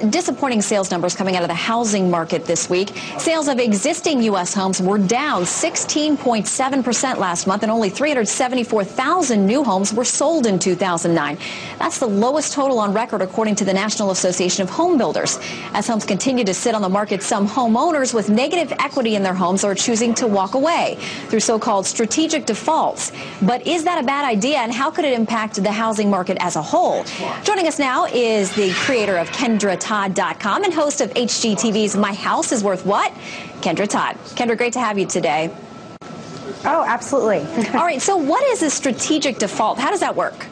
disappointing sales numbers coming out of the housing market this week. Sales of existing U.S. homes were down 16.7% last month, and only 374,000 new homes were sold in 2009. That's the lowest total on record, according to the National Association of Home Builders. As homes continue to sit on the market, some homeowners with negative equity in their homes are choosing to walk away through so-called strategic defaults. But is that a bad idea, and how could it impact the housing market as a whole? Joining us now is the creator of KendraTodd.com and host of HGTV's My House is Worth What? Kendra Todd. Kendra, great to have you today. Oh, absolutely. All right, so what is a strategic default? How does that work?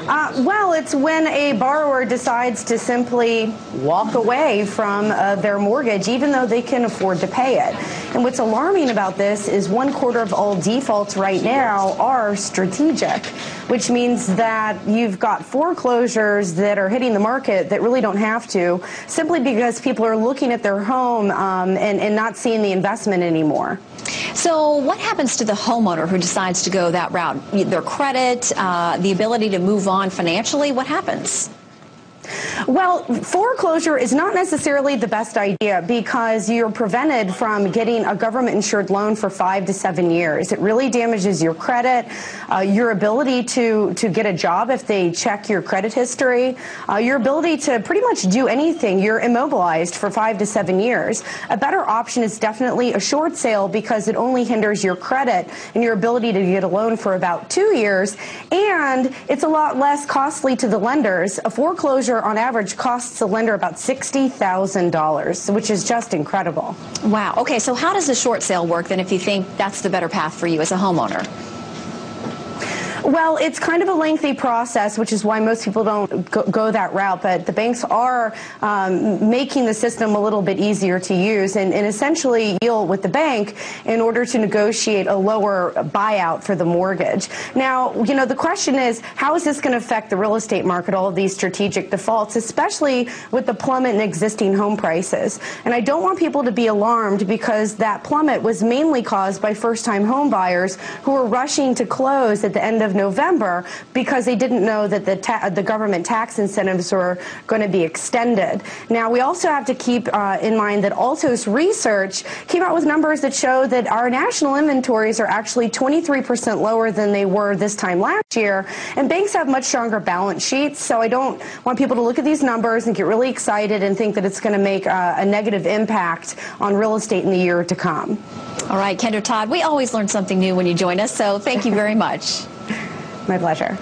Well, it's when a borrower decides to simply walk away from their mortgage, even though they can afford to pay it. And what's alarming about this is 1/4 of all defaults right now are strategic, which means that you've got foreclosures that are hitting the market that really don't have to, simply because people are looking at their home and not seeing the investment anymore. So what happens to the homeowner who decides to go that route? Their credit, the ability to move on financially, what happens? Well, foreclosure is not necessarily the best idea because you're prevented from getting a government-insured loan for 5 to 7 years. It really damages your credit, your ability to get a job if they check your credit history, your ability to pretty much do anything. You're immobilized for 5 to 7 years. A better option is definitely a short sale because it only hinders your credit and your ability to get a loan for about 2 years, and it's a lot less costly to the lenders. A foreclosure on average costs the lender about $60,000, which is just incredible. Wow. Okay, so how does the short sale work then if you think that's the better path for you as a homeowner? Well, it's kind of a lengthy process, which is why most people don't go that route, but the banks are making the system a little bit easier to use and essentially deal with the bank in order to negotiate a lower buyout for the mortgage. Now, you know, the question is, how is this going to affect the real estate market, all of these strategic defaults, especially with the plummet in existing home prices? And I don't want people to be alarmed because that plummet was mainly caused by first-time home buyers who were rushing to close at the end of November because they didn't know that the government tax incentives were going to be extended. Now, we also have to keep in mind that Altos Research came out with numbers that show that our national inventories are actually 23% lower than they were this time last year, and banks have much stronger balance sheets, so I don't want people to look at these numbers and get really excited and think that it's going to make a negative impact on real estate in the year to come. All right, Kendra Todd, we always learn something new when you join us, so thank you very much. My pleasure.